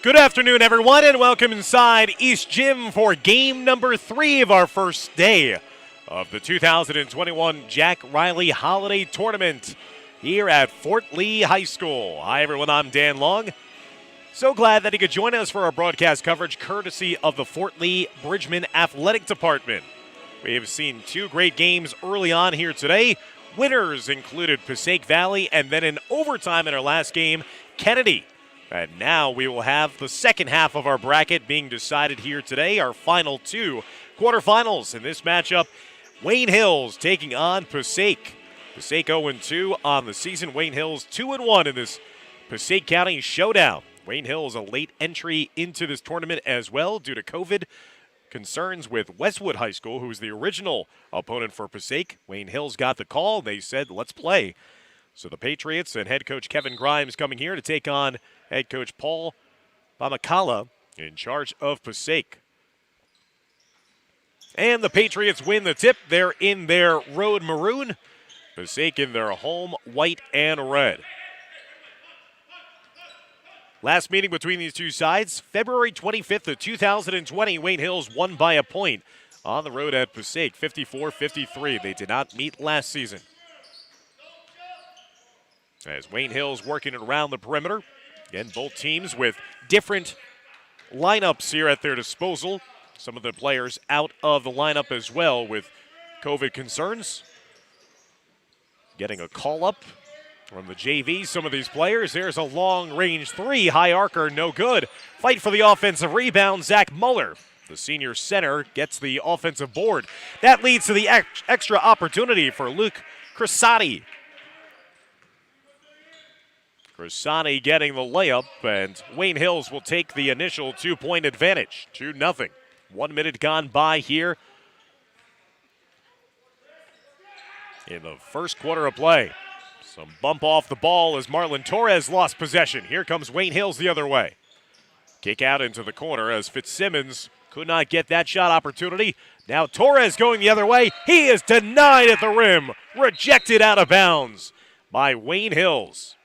Good afternoon, everyone, and welcome inside East Gym for game number 3 of our first day of the 2021 Jack Reilly Holiday Tournament here at Fort Lee High School. Hi, everyone. I'm Dan Long. So glad that you could join us for our broadcast coverage courtesy of the Fort Lee Bridgman Athletic Department. We have seen 2 great games early on here today. Winners included Passaic Valley, and then in overtime in our last game, Kennedy. And now we will have the second half of our bracket being decided here today, our final 2 quarterfinals. In this matchup, Wayne Hills taking on Passaic. Passaic 0-2 on the season. Wayne Hills 2-1 in this Passaic County showdown. Wayne Hills a late entry into this tournament as well due to COVID concerns with Westwood High School, who was the original opponent for Passaic. Wayne Hills got the call. They said, let's play. So the Patriots and head coach Kevin Grimes coming here to take on head coach Paul Bamakala in charge of Passaic. And the Patriots win the tip. They're in their road maroon. Passaic in their home white and red. Last meeting between these two sides, February 25th of 2020, Wayne Hills won by a point on the road at Passaic, 54-53. They did not meet last season. As Wayne Hills working around the perimeter. Again, both teams with different lineups here at their disposal. Some of the players out of the lineup as well with COVID concerns. Getting a call up from the JV, some of these players. There's a long-range 3, high arcer, no good. Fight for the offensive rebound, Zach Muller. The senior center gets the offensive board. That leads to the extra opportunity for Luke Crisati. Crisati getting the layup, and Wayne Hills will take the initial 2-point advantage, 2-0. 1 minute gone by here in the first quarter of play. Some bump off the ball as Marlon Torres lost possession. Here comes Wayne Hills the other way. Kick out into the corner as Fitzsimmons could not get that shot opportunity. Now Torres going the other way. He is denied at the rim. Rejected out of bounds by Wayne Hills.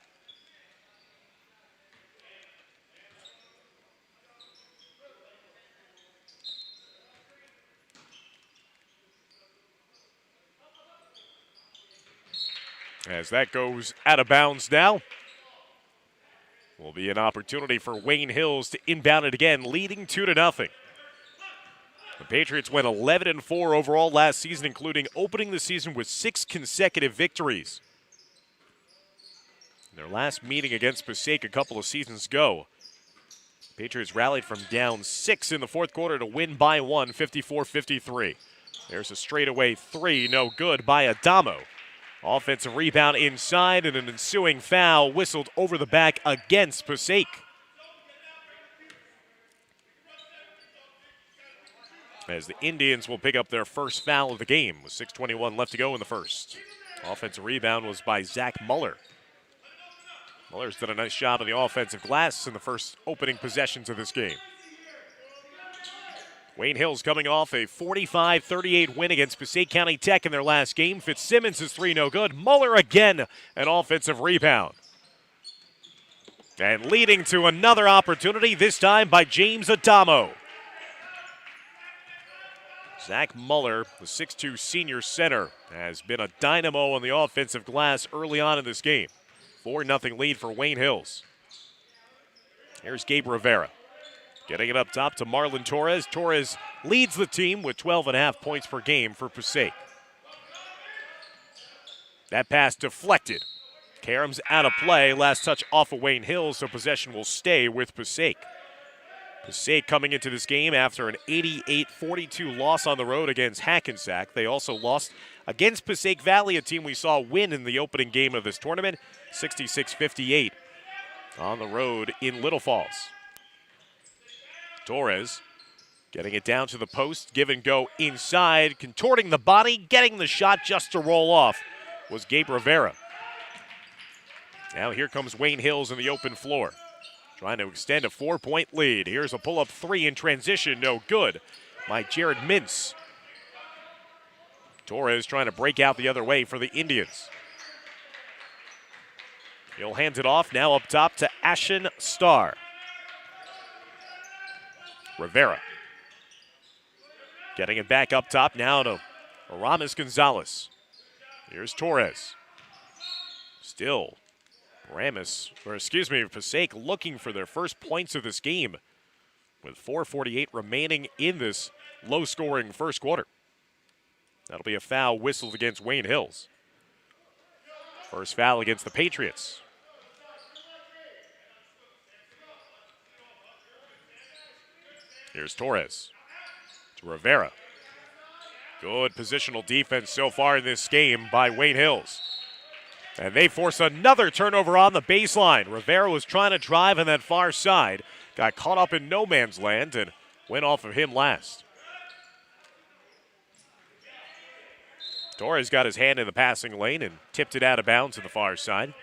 As that goes out of bounds now, will be an opportunity for Wayne Hills to inbound it again, leading 2-0. The Patriots went 11-4 overall last season, including opening the season with 6 consecutive victories. In their last meeting against Passaic a couple of seasons ago, Patriots rallied from down 6 in the fourth quarter to win by 1, 54-53. There's a straightaway 3, no good by Adamo. Offensive rebound inside and an ensuing foul whistled over the back against Passaic. As the Indians will pick up their first foul of the game with 6:21 left to go in the first. Offensive rebound was by Zach Muller. Muller's done a nice job on the offensive glass in the first opening possessions of this game. Wayne Hills coming off a 45-38 win against Passaic County Tech in their last game. Fitzsimmons is 3 no good. Muller again, an offensive rebound. And leading to another opportunity, this time by James Adamo. Zach Muller, the 6'2 senior center, has been a dynamo on the offensive glass early on in this game. 4-0 lead for Wayne Hills. Here's Gabe Rivera. Getting it up top to Marlon Torres. Torres leads the team with 12.5 points per game for Passaic. That pass deflected. Karam's out of play. Last touch off of Wayne Hills, so possession will stay with Passaic. Passaic coming into this game after an 88-42 loss on the road against Hackensack. They also lost against Passaic Valley, a team we saw win in the opening game of this tournament, 66-58 on the road in Little Falls. Torres getting it down to the post, give and go inside, contorting the body, getting the shot just to roll off was Gabe Rivera. Now here comes Wayne Hills in the open floor, trying to extend a 4-point lead. Here's a pull-up 3 in transition, no good by Jared Mintz. Torres trying to break out the other way for the Indians. He'll hand it off now up top to Ashen Starr. Rivera. Getting it back up top now to Aramis Gonzalez. Here's Torres. Still, Passaic looking for their first points of this game with 4:48 remaining in this low-scoring first quarter. That'll be a foul whistled against Wayne Hills. First foul against the Patriots. Here's Torres to Rivera. Good positional defense so far in this game by Wayne Hills. And they force another turnover on the baseline. Rivera was trying to drive on that far side, got caught up in no man's land, and went off of him last. Torres got his hand in the passing lane and tipped it out of bounds to the far side.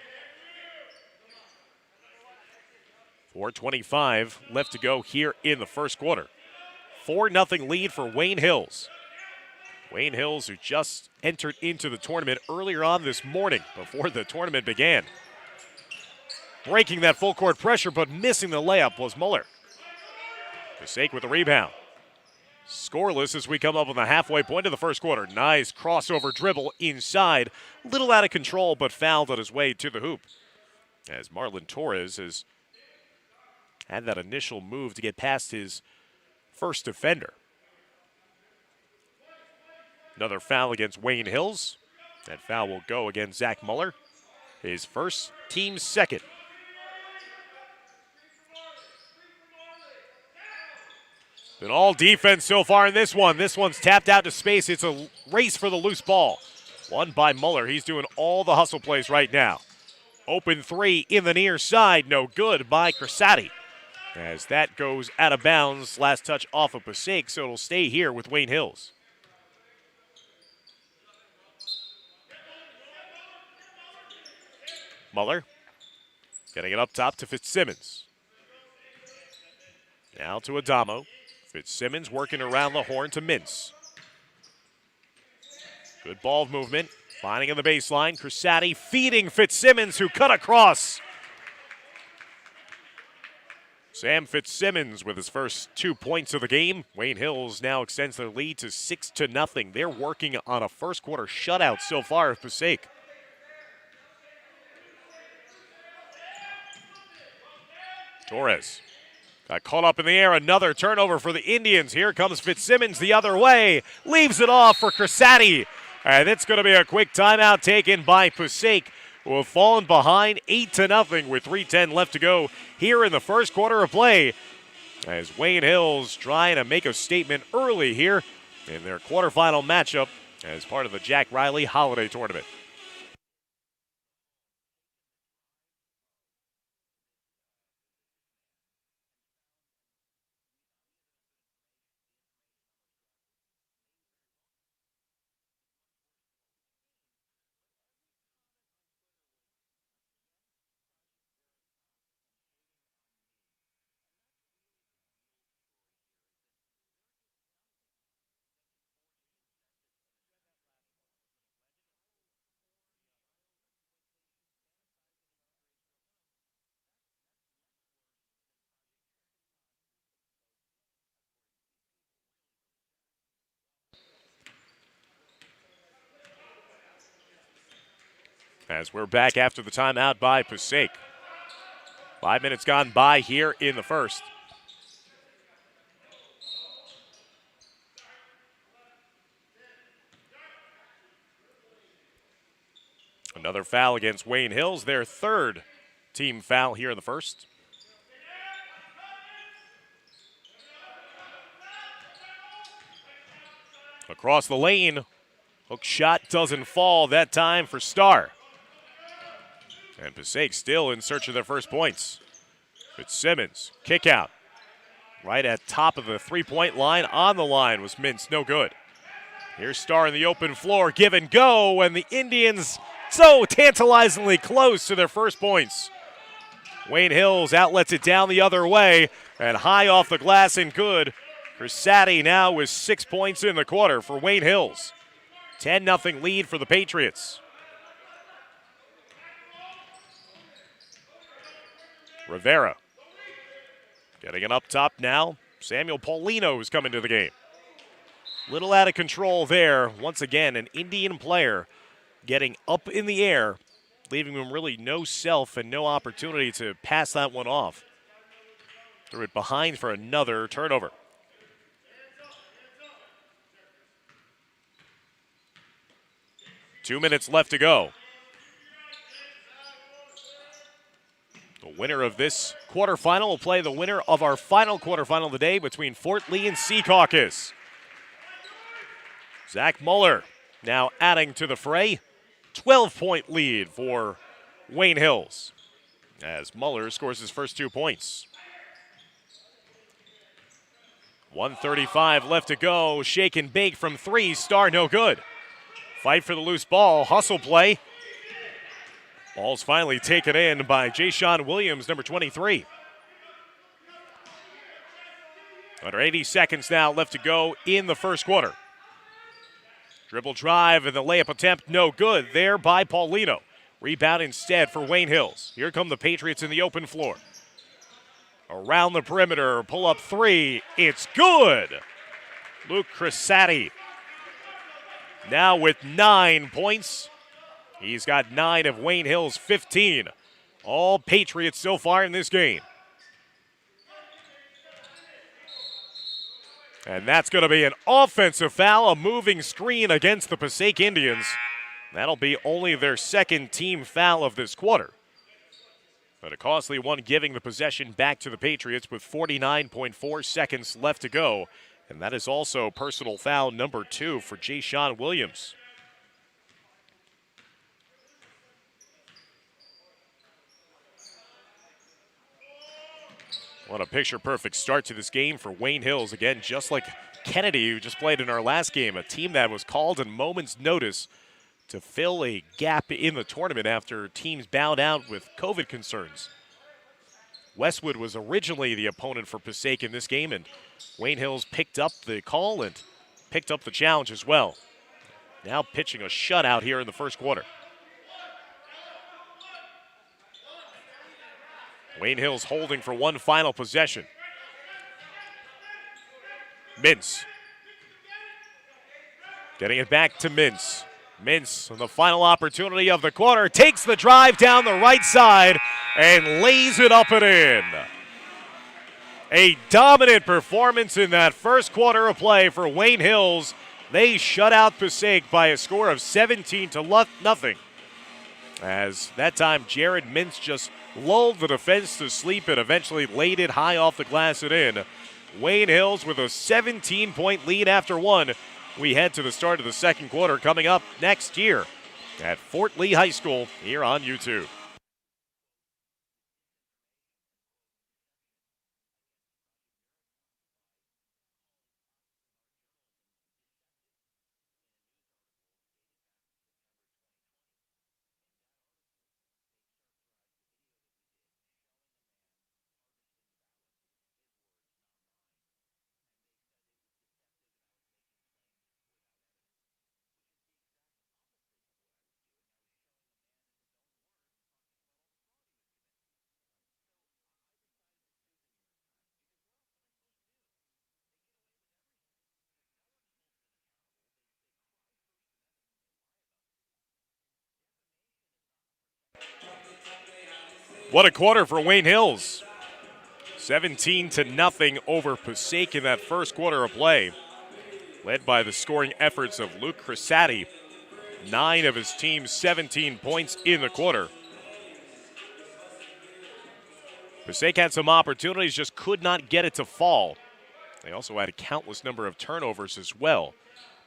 4:25 left to go here in the first quarter. 4-0 lead for Wayne Hills. Wayne Hills, who just entered into the tournament earlier on this morning before the tournament began. Breaking that full court pressure, but missing the layup was Muller. Passaic with the rebound. Scoreless as we come up on the halfway point of the first quarter. Nice crossover dribble inside. Little out of control, but fouled on his way to the hoop. As Marlon Torres has had that initial move to get past his first defender. Another foul against Wayne Hills. That foul will go against Zach Muller. His first, team's second. Been all defense so far in this one. This one's tapped out to space. It's a race for the loose ball. Won by Muller. He's doing all the hustle plays right now. Open three in the near side. No good by Crisati. As that goes out of bounds. Last touch off of Passaic, so it'll stay here with Wayne Hills. Muller getting it up top to Fitzsimmons. Now to Adamo. Fitzsimmons working around the horn to Mintz. Good ball movement. Finding in the baseline. Crisati feeding Fitzsimmons, who cut across. Sam Fitzsimmons with his first 2 points of the game. Wayne Hills now extends their lead to 6-0. They're working on a first quarter shutout so far of Passaic. Torres got caught up in the air. Another turnover for the Indians. Here comes Fitzsimmons the other way. Leaves it off for Crisati. And it's going to be a quick timeout taken by Passaic, who have fallen behind 8-0 with 3:10 left to go here in the first quarter of play. As Wayne Hills trying to make a statement early here in their quarterfinal matchup as part of the Jack Reilly Holiday Tournament. As we're back after the timeout by Passaic. 5 minutes gone by here in the first. Another foul against Wayne Hills, their third team foul here in the first. Across the lane, hook shot doesn't fall that time for Starr. And Passaic still in search of their first points. Fitzsimmons, kick out. Right at top of the three-point line, on the line was Mintz, no good. Here's Starr in the open floor, give and go, and the Indians so tantalizingly close to their first points. Wayne Hills outlets it down the other way, and high off the glass and good. Crisati now with 6 points in the quarter for Wayne Hills. 10-0 lead for the Patriots. Rivera getting it up top now. Samuel Paulino is coming to the game. Little out of control there. Once again, an Indian player getting up in the air, leaving him really no self and no opportunity to pass that one off. Threw it behind for another turnover. Two minutes left to go. The winner of this quarterfinal will play the winner of our final quarterfinal of the day between Fort Lee and Secaucus. Zach Muller now adding to the fray. 12-point lead for Wayne Hills as Muller scores his first 2 points. 1:35 left to go. Shake and bake from three. Star no good. Fight for the loose ball. Hustle play. Ball's finally taken in by Jay-Sean Williams, number 23. Under 80 seconds now left to go in the first quarter. Dribble drive and the layup attempt no good there by Paulino. Rebound instead for Wayne Hills. Here come the Patriots in the open floor. Around the perimeter, pull up three. It's good. Luke Crisati now with 9 points. He's got 9 of Wayne Hills' 15. All Patriots so far in this game. And that's going to be an offensive foul, a moving screen against the Passaic Indians. That'll be only their second team foul of this quarter. But a costly one, giving the possession back to the Patriots with 49.4 seconds left to go. And that is also personal foul number 2 for Jay-Sean Williams. What a picture-perfect start to this game for Wayne Hills. Again, just like Kennedy, who just played in our last game, a team that was called in moments' notice to fill a gap in the tournament after teams bowed out with COVID concerns. Westwood was originally the opponent for Passaic in this game, and Wayne Hills picked up the call and picked up the challenge as well. Now pitching a shutout here in the first quarter. Wayne Hills holding for one final possession. Mintz. Getting it back to Mintz. Mintz on the final opportunity of the quarter takes the drive down the right side and lays it up and in. A dominant performance in that first quarter of play for Wayne Hills. They shut out Passaic by a score of 17-0. As that time Jared Mintz just lulled the defense to sleep and eventually laid it high off the glass and in. Wayne Hills with a 17-point lead after one. We head to the start of the second quarter coming up next year at Fort Lee High School here on YouTube. What a quarter for Wayne Hills. 17-0 over Passaic in that first quarter of play. Led by the scoring efforts of Luke Crisati. 9 of his team's 17 points in the quarter. Passaic had some opportunities, just could not get it to fall. They also had a countless number of turnovers as well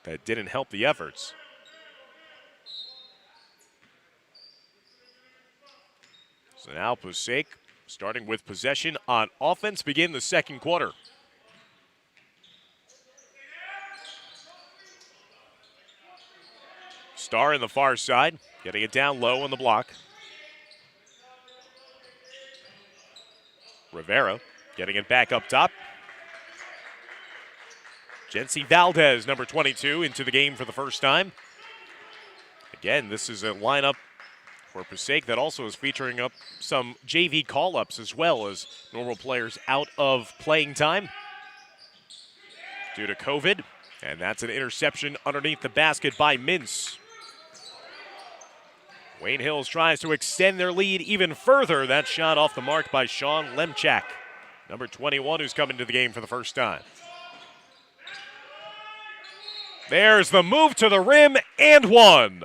that didn't help the efforts. So now Passaic, starting with possession on offense, begin the second quarter. Star in the far side, getting it down low on the block. Rivera getting it back up top. Jency Valdez, number 22, into the game for the first time. Again, this is a lineup for Passaic that also is featuring up some JV call-ups as well as normal players out of playing time. due to COVID. And that's an interception underneath the basket by Mintz. Wayne Hills tries to extend their lead even further. That shot off the mark by Sean Lemchak, number 21, who's come into the game for the first time. There's the move to the rim and one.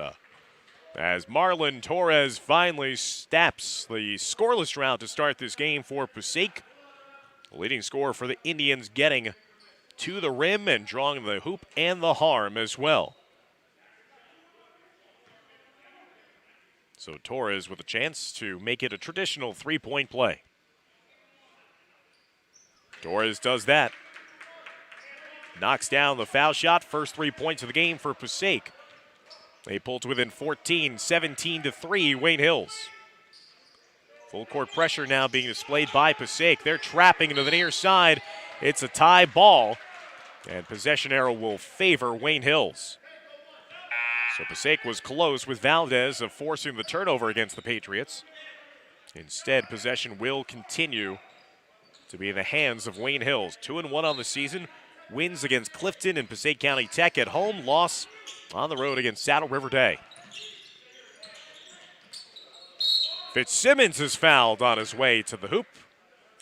As Marlon Torres finally steps the scoreless route to start this game for Passaic. The leading scorer for the Indians getting to the rim and drawing the hoop and the harm as well. So Torres with a chance to make it a traditional three-point play. Torres does that. Knocks down the foul shot. First 3 points of the game for Passaic. They pull to within 14, 17-3, Wayne Hills. Full court pressure now being displayed by Passaic. They're trapping into the near side. It's a tie ball, and possession arrow will favor Wayne Hills. So Passaic was close with Valdez of forcing the turnover against the Patriots. Instead, possession will continue to be in the hands of Wayne Hills. 2-1 on the season. Wins against Clifton and Passaic County Tech at home. Loss on the road against Saddle River Day. Fitzsimmons is fouled on his way to the hoop.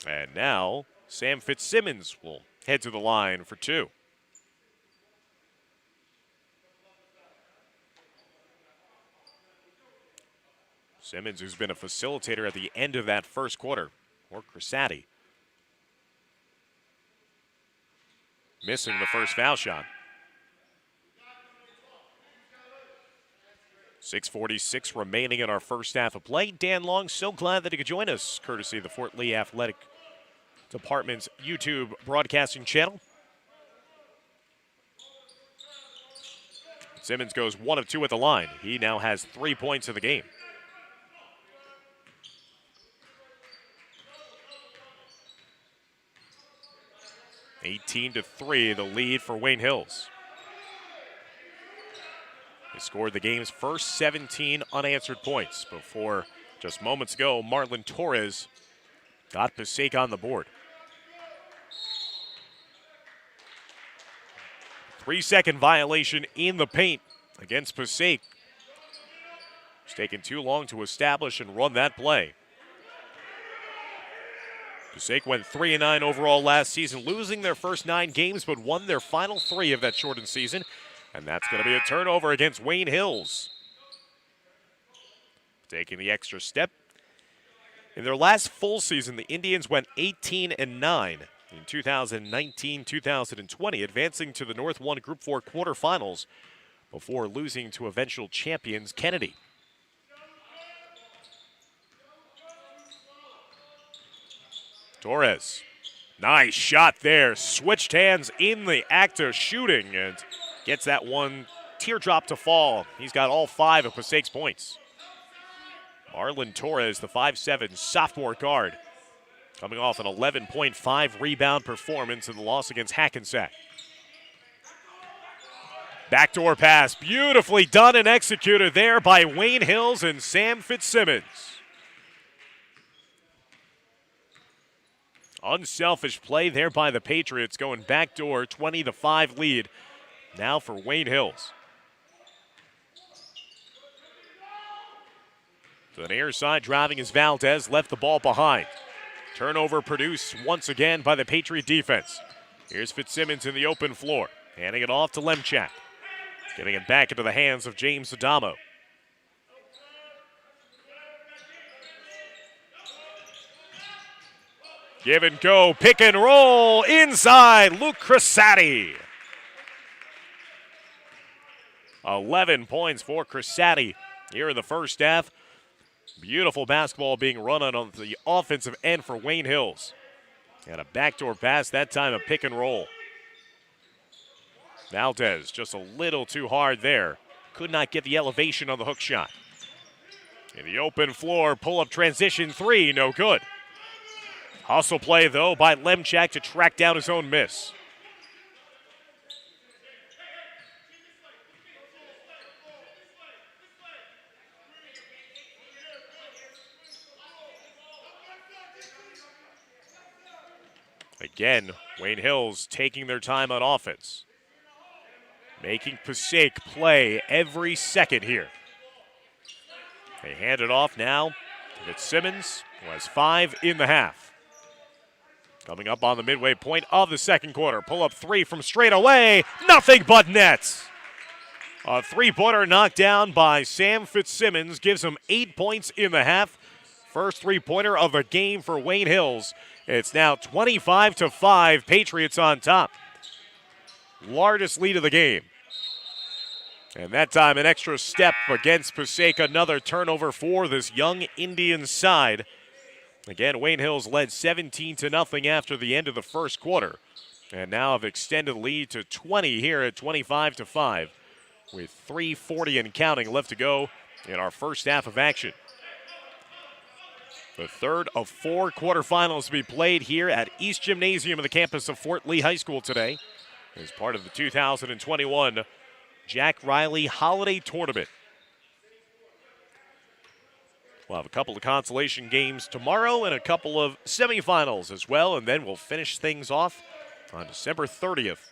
And now Sam Fitzsimmons will head to the line for two. Simmons, who's been a facilitator at the end of that first quarter, or Crisati. Missing the first foul shot. 6:46 remaining in our first half of play. Dan Long, so glad that he could join us, courtesy of the Fort Lee Athletic Department's YouTube broadcasting channel. Simmons goes 1 of 2 at the line. He now has 3 points in the game. (18-3), the lead for Wayne Hills. He scored the game's first 17 unanswered points before, just moments ago, Marlon Torres got Passaic on the board. 3-second violation in the paint against Passaic. It's taken too long to establish and run that play. Passaic went 3-9 overall last season, losing their first 9 games, but won their final 3 of that shortened season. And that's going to be a turnover against Wayne Hills. Taking the extra step. In their last full season, the Indians went 18-9 in 2019-2020, advancing to the North 1 Group 4 quarterfinals before losing to eventual champions Kennedy. Torres, nice shot there. Switched hands in the act of shooting and gets that one teardrop to fall. He's got all 5 of Passaic's points. Marlon Torres, the 5'7" sophomore guard, coming off an 11.5 rebound performance in the loss against Hackensack. Backdoor pass, beautifully done and executed there by Wayne Hills and Sam Fitzsimmons. Unselfish play there by the Patriots, going backdoor, 20-5 lead now for Wayne Hills. To the near side, driving is Valdez, left the ball behind. Turnover produced once again by the Patriot defense. Here's Fitzsimmons in the open floor, handing it off to Lemchak. Getting it back into the hands of James Adamo. Give and go, pick and roll, inside, Luke Crisati. 11 points for Crisati here in the first half. Beautiful basketball being run on the offensive end for Wayne Hills. And a backdoor pass, that time a pick and roll. Valdez just a little too hard there. Could not get the elevation on the hook shot. In the open floor, pull-up transition 3, no good. Hustle play, though, by Lemchak to track down his own miss. Again, Wayne Hills taking their time on offense. Making Passaic play every second here. They hand it off now to Fitzsimmons, who has 5 in the half. Coming up on the midway point of the second quarter. Pull up 3 from straight away. Nothing but nets. A 3-pointer knocked down by Sam Fitzsimmons gives him 8 points in the half. First 3-pointer of the game for Wayne Hills. It's now 25-5, Patriots on top. Largest lead of the game. And that time an extra step against Passaic, another turnover for this young Indian side. Again, Wayne Hills led 17-0 after the end of the first quarter. And now have extended the lead to 20 here at 25-5 with 3:40 and counting left to go in our first half of action. The third of 4 quarterfinals to be played here at East Gymnasium on the campus of Fort Lee High School today as part of the 2021 Jack Reilly Holiday Tournament. We'll have a couple of consolation games tomorrow and a couple of semifinals as well, and then we'll finish things off on December 30th.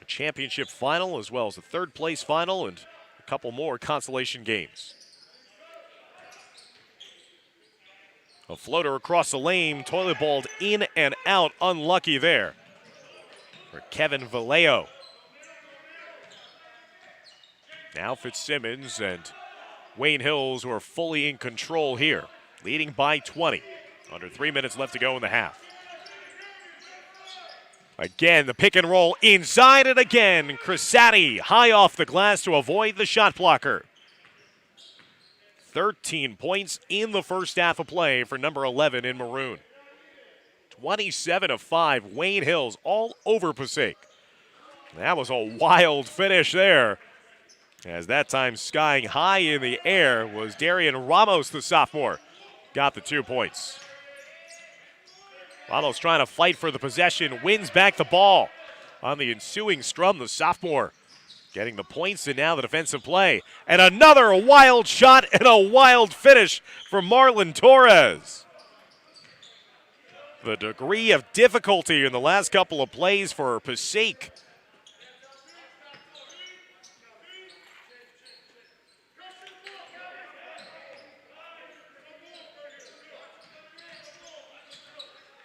A championship final as well as a third-place final and a couple more consolation games. A floater across the lane, toilet balled in and out, unlucky there for Kevin Vallejo. Now Fitzsimmons and Wayne Hills, who are fully in control here, leading by 20. Under 3 minutes left to go in the half. Again, the pick and roll inside, and again, Crisati high off the glass to avoid the shot blocker. 13 points in the first half of play for number 11 in maroon. 27-5, Wayne Hills all over Passaic. That was a wild finish there. As that time skying high in the air was Darian Ramos, the sophomore. Got the 2 points. Ramos trying to fight for the possession, wins back the ball. On the ensuing scrum, the sophomore getting the points, and now the defensive play. And another wild shot and a wild finish from Marlon Torres. The degree of difficulty in the last couple of plays for Passaic.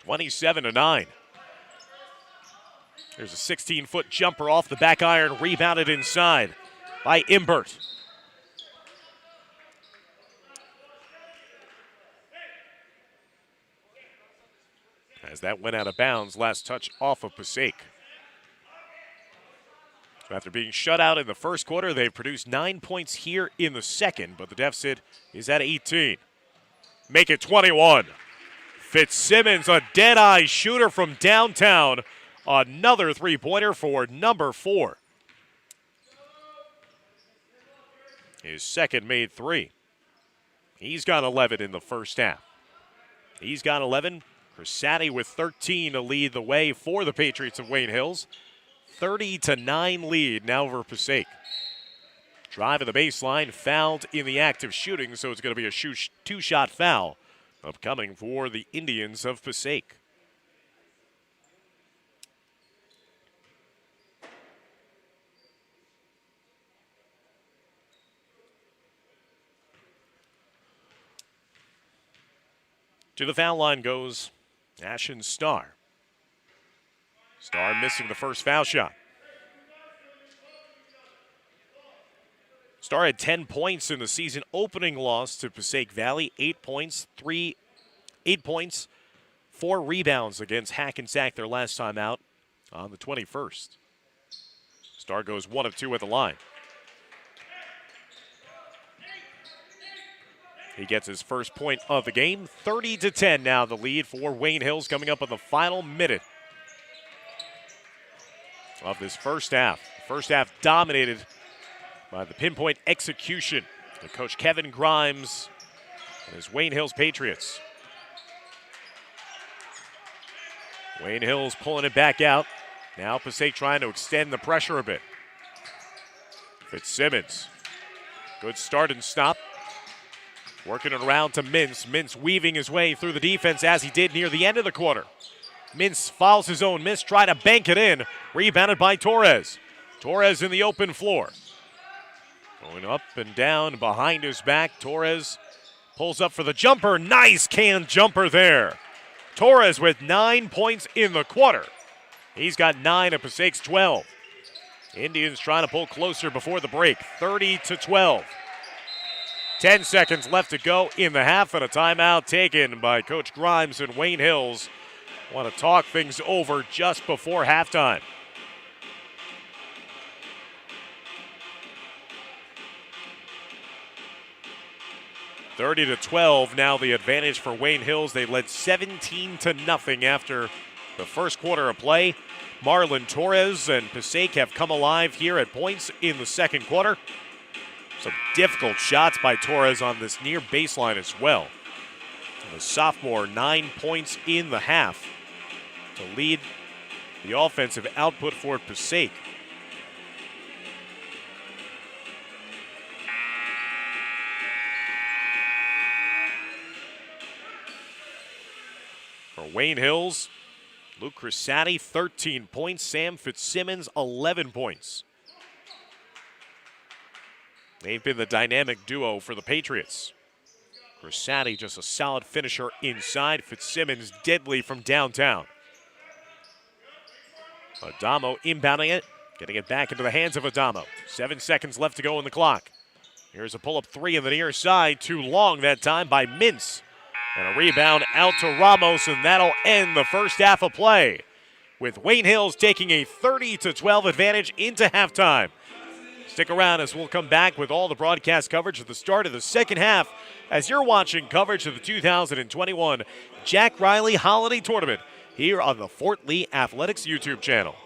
(27-9). There's a 16-foot jumper off the back iron, rebounded inside by Imbert. As that went out of bounds, last touch off of Passaic. So after being shut out in the first quarter, they've produced 9 points here in the second, but the deficit is at 18. Make it 21. Fitzsimmons, a dead-eye shooter from downtown. Another 3-pointer for number 4. His second made 3. He's got 11 in the first half. He's got 11. Crisati with 13 to lead the way for the Patriots of Wayne Hills. 30-9 lead now over Passaic. Drive of the baseline, fouled in the act of shooting, so it's going to be a 2-shot foul upcoming for the Indians of Passaic. To the foul line goes Ashen Starr. Starr missing the first foul shot. Starr had 10 points in the season opening loss to Passaic Valley. 8 points, 4 rebounds against Hackensack their last time out on the 21st. Starr goes 1 of 2 at the line. He gets his first point of the game. 30-10 now the lead for Wayne Hills coming up on the final minute of this first half. The first half dominated by the pinpoint execution of Coach Kevin Grimes and his Wayne Hills Patriots. Wayne Hills pulling it back out. Now Passaic trying to extend the pressure a bit. Fitzsimmons. Good start and stop. Working it around to Mintz. Mintz weaving his way through the defense as he did near the end of the quarter. Mintz fouls his own miss, try to bank it in. Rebounded by Torres. Torres in the open floor. Going up and down behind his back. Torres pulls up for the jumper. Nice can jumper there. Torres with 9 points in the quarter. He's got 9 of Passaic's 12. Indians trying to pull closer before the break. 30-12. 10 seconds left to go in the half, and a timeout taken by Coach Grimes and Wayne Hills. Want to talk things over just before halftime. (30-12) now the advantage for Wayne Hills. They led 17-0 after the first quarter of play. Marlon Torres and Passaic have come alive here at points in the second quarter. Some difficult shots by Torres on this near baseline as well. And the sophomore, 9 points in the half to lead the offensive output for Passaic. For Wayne Hills, Luke Crisati, 13 points. Sam Fitzsimmons, 11 points. They've been the dynamic duo for the Patriots. Crisati just a solid finisher inside. Fitzsimmons deadly from downtown. Adamo inbounding it, getting it back into the hands of Adamo. 7 seconds left to go in the clock. Here's a pull-up three on the near side. Too long that time by Mintz. And a rebound out to Ramos, and that'll end the first half of play, with Wayne Hills taking a 30-12 advantage into halftime. Stick around as we'll come back with all the broadcast coverage at the start of the second half as you're watching coverage of the 2021 Jack Reilly Holiday Tournament here on the Fort Lee Athletics YouTube channel.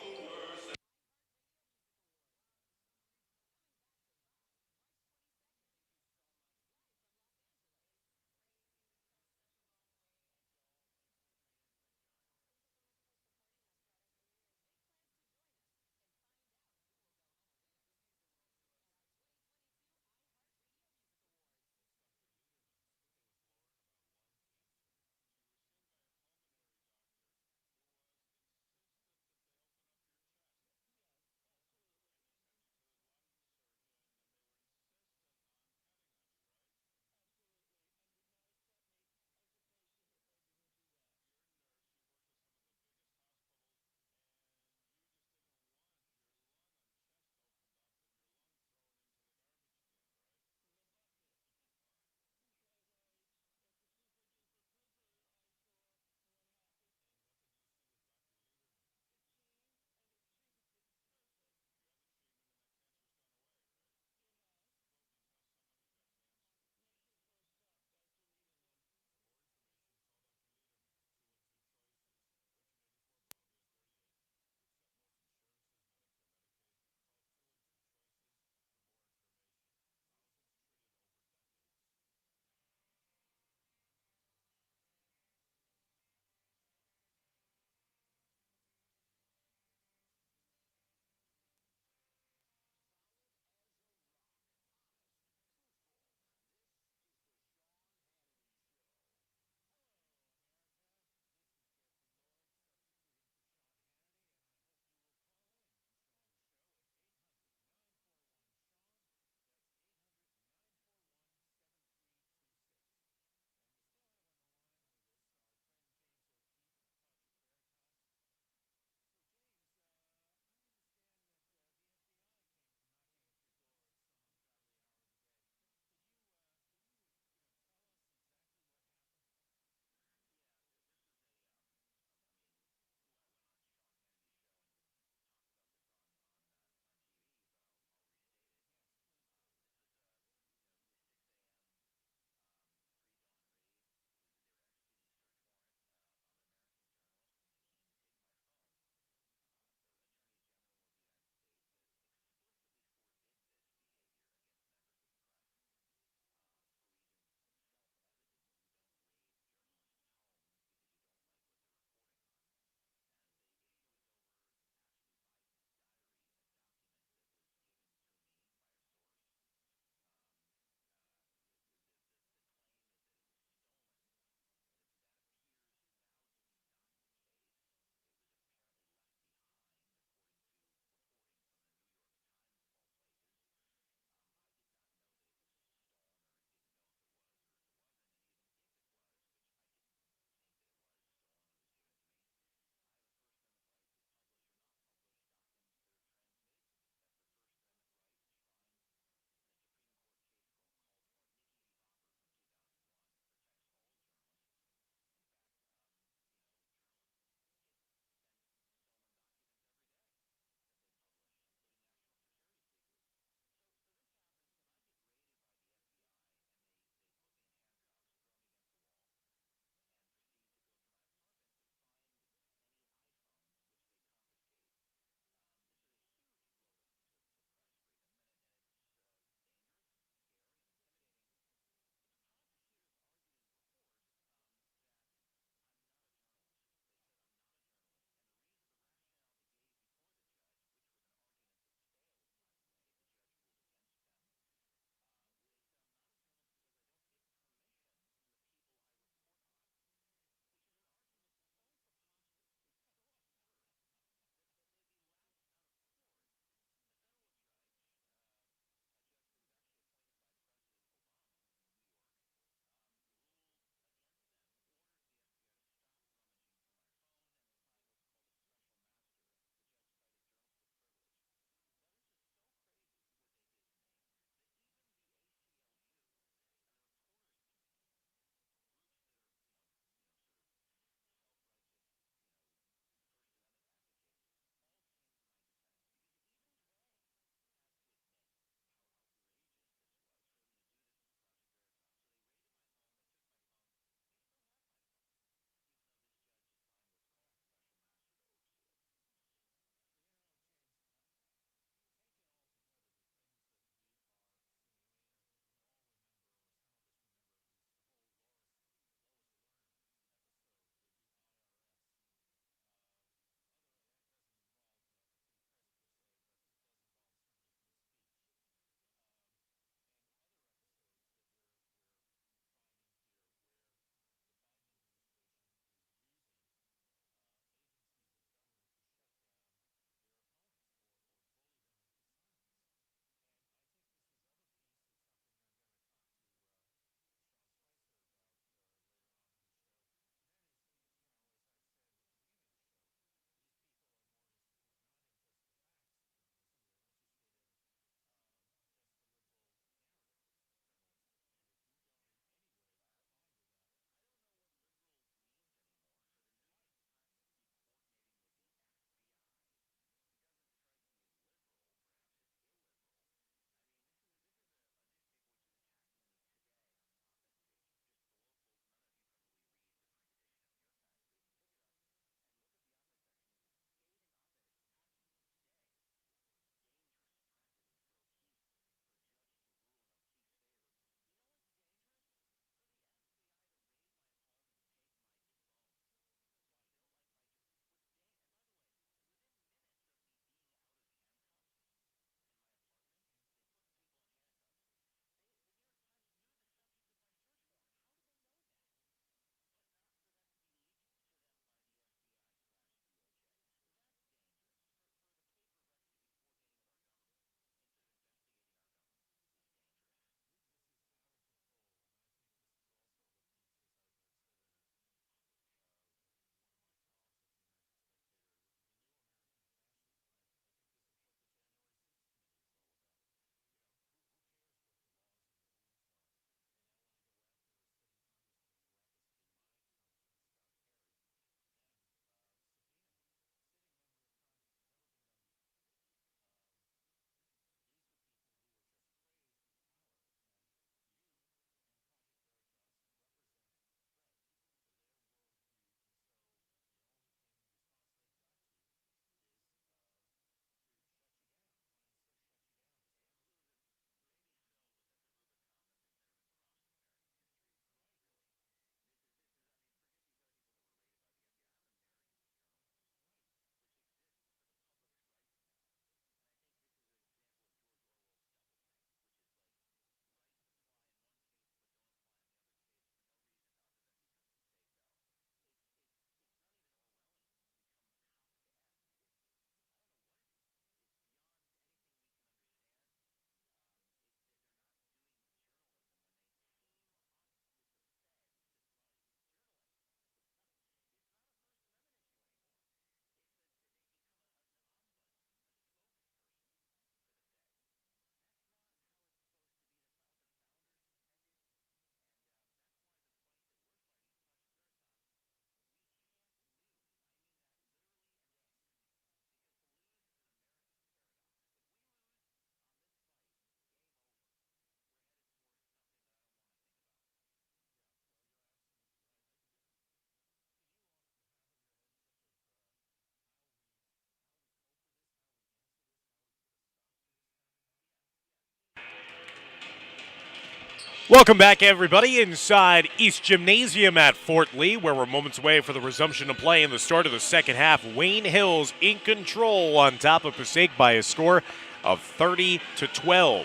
Welcome back, everybody, inside East Gymnasium at Fort Lee, where we're moments away for the resumption of play in the start of the second half. Wayne Hills in control on top of Passaic by a score of 30-12.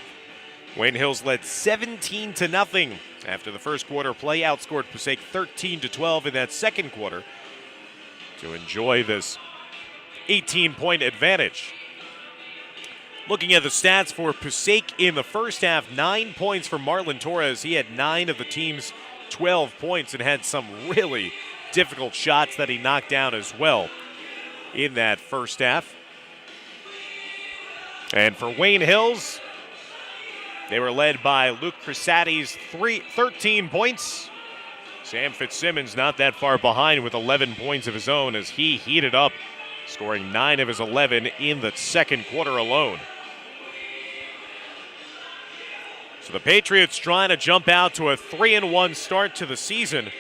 Wayne Hills led 17-0 after the first quarter play, outscored Passaic 13-12 in that second quarter to enjoy this 18-point advantage. Looking at the stats for Passaic in the first half, 9 points for Marlon Torres. He had 9 of the team's 12 points and had some really difficult shots that he knocked down as well in that first half. And for Wayne Hills, they were led by Luke Crisati's 13 points. Sam Fitzsimmons not that far behind with 11 points of his own as he heated up, scoring 9 of his 11 in the second quarter alone. So the Patriots trying to jump out to a 3-1 start to the season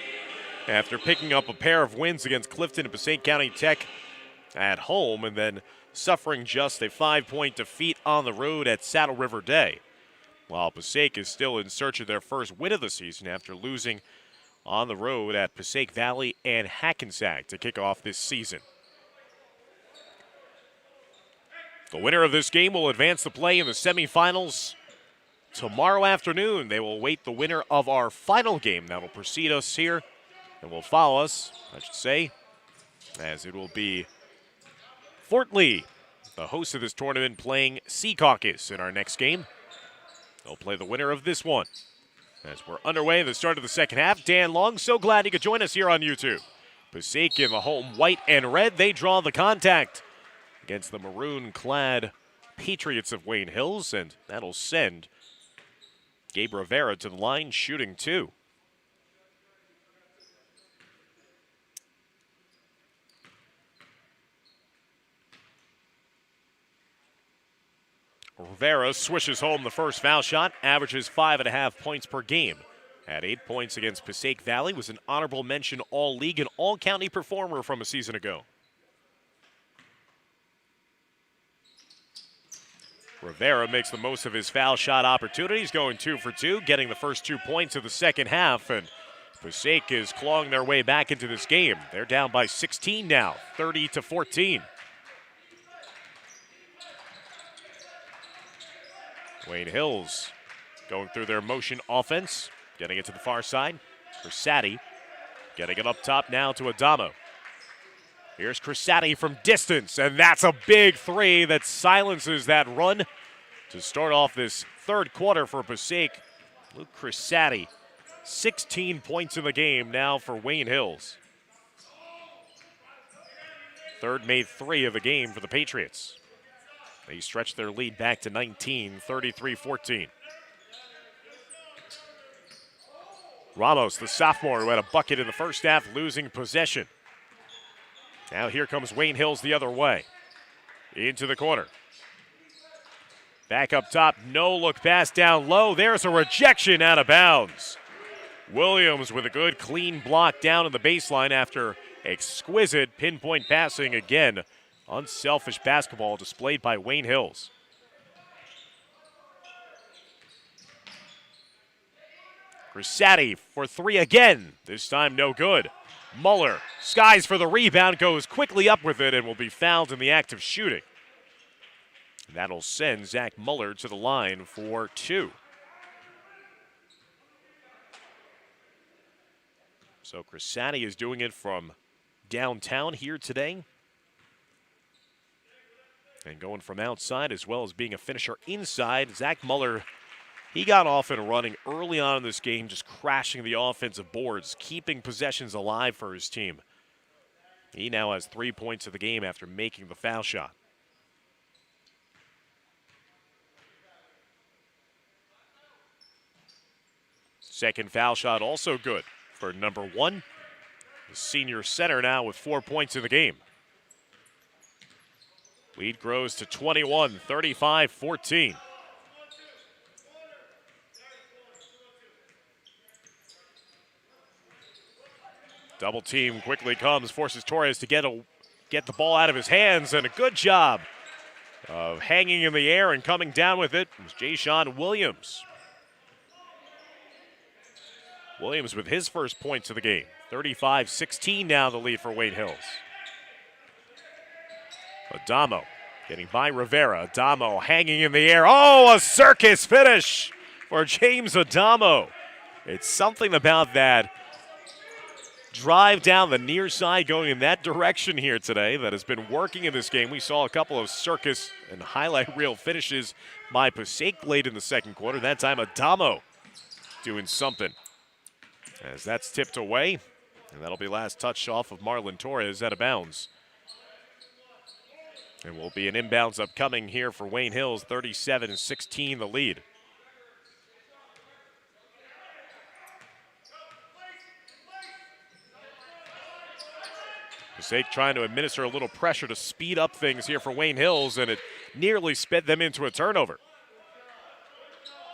after picking up a pair of wins against Clifton and Passaic County Tech at home and then suffering just a 5-point defeat on the road at Saddle River Day. While Passaic is still in search of their first win of the season after losing on the road at Passaic Valley and Hackensack to kick off this season. The winner of this game will advance to play in the semifinals tomorrow afternoon. They will await the winner of our final game that will precede us here and will follow us, I should say, as it will be Fort Lee, the host of this tournament, playing Sea Caucus in our next game. They'll play the winner of this one. As we're underway in the start of the second half, Dan Long, so glad you could join us here on YouTube. Passaic in the home white and red, they draw the contact against the maroon-clad Patriots of Wayne Hills, and that'll send Gabe Rivera to the line, shooting 2. Rivera swishes home the first foul shot, averages 5.5 points per game. At 8 points against Passaic Valley, was an honorable mention all-league and all-county performer from a season ago. Rivera makes the most of his foul shot opportunities, going 2 for 2, getting the first 2 points of the second half, and Passaic is clawing their way back into this game. They're down by 16 now, 30-14. Wayne Hills going through their motion offense, getting it to the far side. Crisati getting it up top now to Adamo. Here's Crisati from distance, and that's a big 3 that silences that run to start off this third quarter for Passaic. Luke Crisati, 16 points in the game now for Wayne Hills. Third made 3 of the game for the Patriots. They stretch their lead back to 19, 33-14. Ramos, the sophomore who had a bucket in the first half, losing possession. Now here comes Wayne Hills the other way. Into the corner. Back up top, no look pass down low. There's a rejection out of bounds. Williams with a good clean block down in the baseline after exquisite pinpoint passing again. Unselfish basketball displayed by Wayne Hills. Crisati for 3 again. This time no good. Muller skies for the rebound, goes quickly up with it, and will be fouled in the act of shooting. That'll send Zach Muller to the line for 2. So Crisati is doing it from downtown here today. And going from outside as well as being a finisher inside. Zach Muller, he got off and running early on in this game, just crashing the offensive boards, keeping possessions alive for his team. He now has 3 points of the game after making the foul shot. Second foul shot also good for number 1. The senior center now with 4 points in the game. Lead grows to 21, 35-14. Double team quickly comes, forces Torres to get the ball out of his hands, and a good job of hanging in the air and coming down with it was Jay Sean Williams. Williams with his first points of the game. 35-16 now the lead for Wayne Hills. Adamo getting by Rivera. Adamo hanging in the air. Oh, a circus finish for James Adamo. It's something about that drive down the near side going in that direction here today that has been working in this game. We saw a couple of circus and highlight reel finishes by Passaic late in the second quarter. That time Adamo doing something. As that's tipped away, and that'll be last touch off of Marlon Torres out of bounds. And will be an inbounds upcoming here for Wayne Hills, 37-16 the lead. Passaic trying to administer a little pressure to speed up things here for Wayne Hills, and it nearly sped them into a turnover.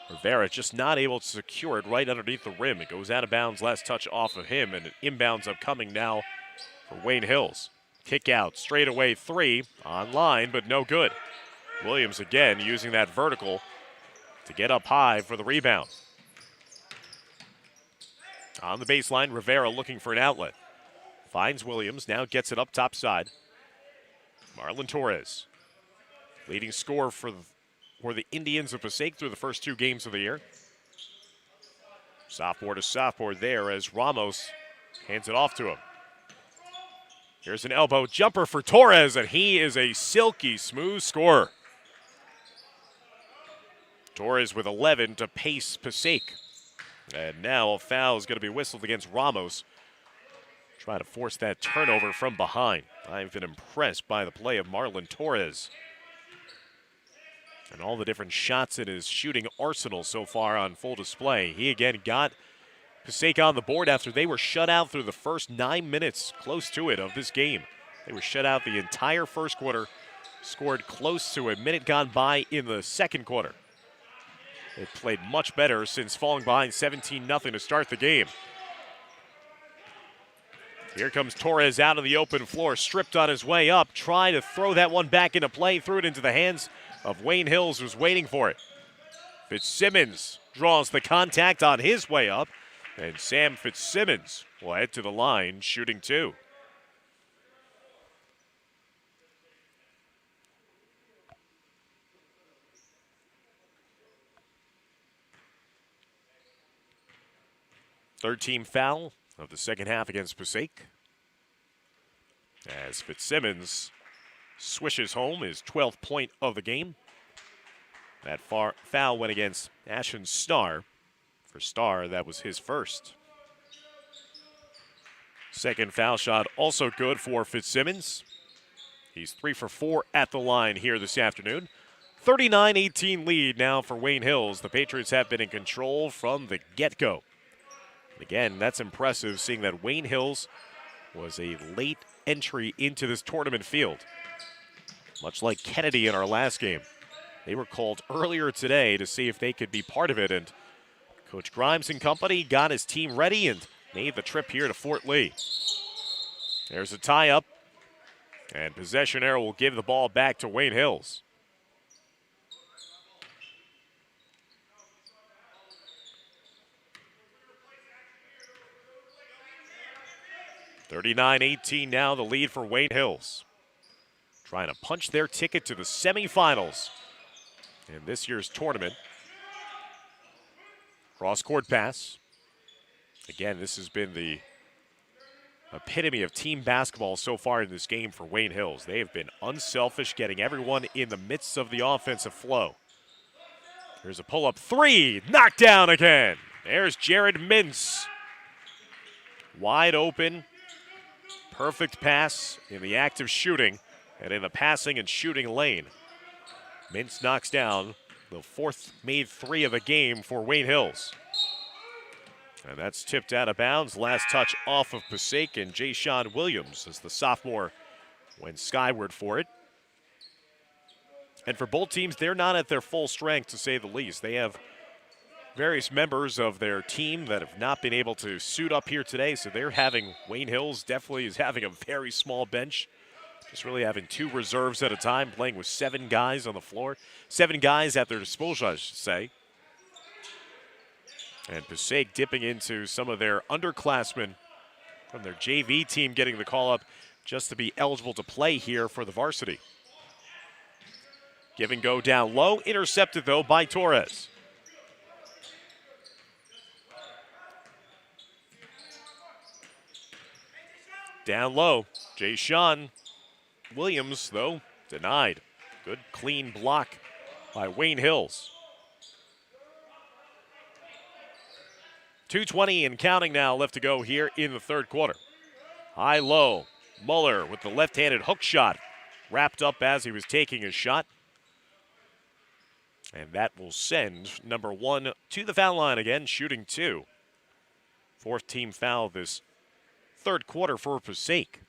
Rivera just not able to secure it right underneath the rim. It goes out of bounds, last touch off of him, and an inbounds upcoming now for Wayne Hills. Kick out, straight away three, online, but no good. Williams again using that vertical to get up high for the rebound. On the baseline, Rivera looking for an outlet. Finds Williams, now gets it up top side. Marlon Torres, leading scorer for the Indians of Passaic through the first two games of the year. Sophomore to sophomore there as Ramos hands it off to him. Here's an elbow jumper for Torres, and he is a silky smooth scorer. Torres with 11 to pace Passaic. And now a foul is going to be whistled against Ramos. Trying to force that turnover from behind. I've been impressed by the play of Marlon Torres and all the different shots in his shooting arsenal so far on full display. He again got Passaic on the board after they were shut out through the first 9 minutes, close to it, of this game. They were shut out the entire first quarter, scored close to a minute gone by in the second quarter. They've played much better since falling behind 17-0 to start the game. Here comes Torres out of the open floor, stripped on his way up, trying to throw that one back into play, threw it into the hands of Wayne Hills, who's waiting for it. Fitzsimmons draws the contact on his way up, and Sam Fitzsimmons will head to the line, shooting two. Third team foul of the second half against Passaic, as Fitzsimmons swishes home his 12th point of the game. That foul went against Ashton Starr. For Starr, that was his first. Second foul shot also good for Fitzsimmons. He's 3 for 4 at the line here this afternoon. 39-18 lead now for Wayne Hills. The Patriots have been in control from the get-go. Again, that's impressive, seeing that Wayne Hills was a late entry into this tournament field. Much like Kennedy in our last game. They were called earlier today to see if they could be part of it, and Coach Grimes and company got his team ready and made the trip here to Fort Lee. There's a tie-up, and possession error will give the ball back to Wayne Hills. (39-18) now the lead for Wayne Hills. Trying to punch their ticket to the semifinals in this year's tournament. Cross-court pass. Again, this has been the epitome of team basketball so far in this game for Wayne Hills. They have been unselfish, getting everyone in the midst of the offensive flow. Here's a pull-up three, knocked down again. There's Jared Mintz. Wide open. Perfect pass in the act of shooting and in the passing and shooting lane. Mintz knocks down the fourth made three of the game for Wayne Hills. And that's tipped out of bounds. Last touch off of Passaic, and Jay-Sean Williams as the sophomore went skyward for it. And for both teams, they're not at their full strength, to say the least. They have various members of their team that have not been able to suit up here today, so they're having, Wayne Hills definitely is having a very small bench. Just really having two reserves at a time, playing with 7 guys on the floor. 7 guys at their disposal, I should say. And Passaic dipping into some of their underclassmen from their JV team getting the call up just to be eligible to play here for the varsity. Give and go down low, intercepted though by Torres. Down low, Jay-Sean Williams though denied. Good clean block by Wayne Hills. 2:20 and counting now left to go here in the third quarter. High low, Muller with the left-handed hook shot. Wrapped up as he was taking his shot. And that will send number 1 to the foul line again, shooting 2. Fourth team foul this third quarter for Passaic,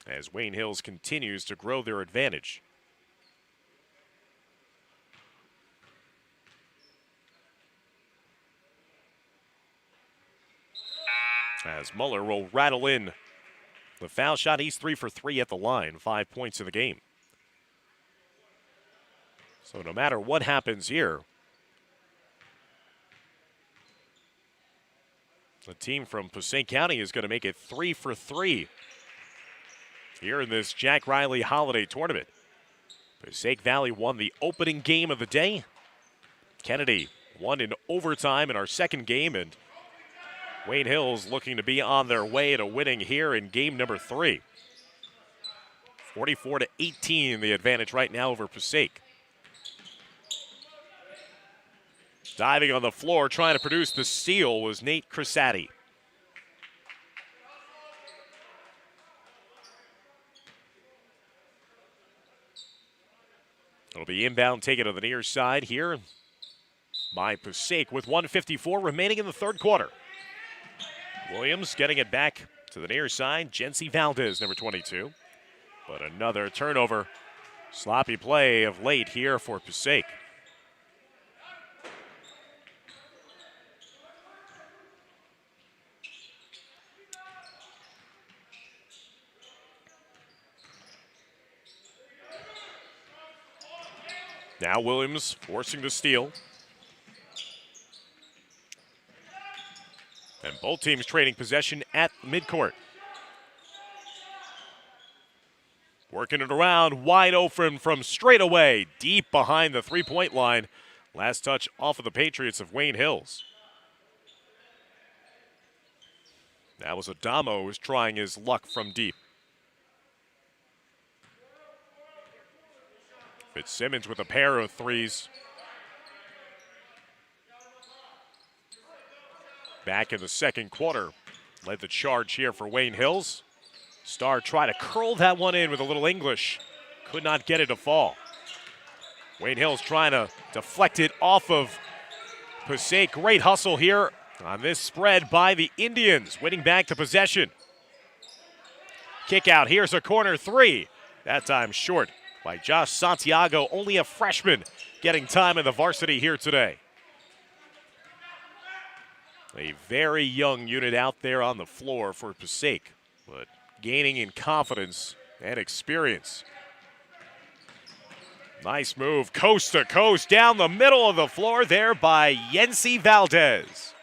as Wayne Hills continues to grow their advantage. As Muller will rattle in the foul shot. He's 3 for 3 at the line, 5 points in the game. So no matter what happens here, the team from Passaic County is going to make it 3 for 3 here in this Jack Reilly Holiday Tournament. Passaic Valley won the opening game of the day. Kennedy won in overtime in our second game, and Wayne Hills looking to be on their way to winning here in game number 3. 44-18 the advantage right now over Passaic. Diving on the floor, trying to produce the steal was Nate Crisati. It'll be inbound, taken to the near side here by Passaic with 1:54 remaining in the third quarter. Williams getting it back to the near side. Jency Valdez, number 22. But another turnover. Sloppy play of late here for Passaic. Now Williams forcing the steal. And both teams trading possession at midcourt. Working it around, wide open from straight away, deep behind the three-point line. Last touch off of the Patriots of Wayne Hills. That was Adamo who was trying his luck from deep. Fitzsimmons with a pair of threes. Back in the second quarter, led the charge here for Wayne Hills. Starr tried to curl that one in with a little English. Could not get it to fall. Wayne Hills trying to deflect it off of Passaic. Great hustle here on this spread by the Indians. Winning back to possession. Kick out, here's a corner three. That time short by Josh Santiago, only a freshman getting time in the varsity here today. A very young unit out there on the floor for Passaic, but gaining in confidence and experience. Nice move, coast to coast, down the middle of the floor there by Jency Valdez.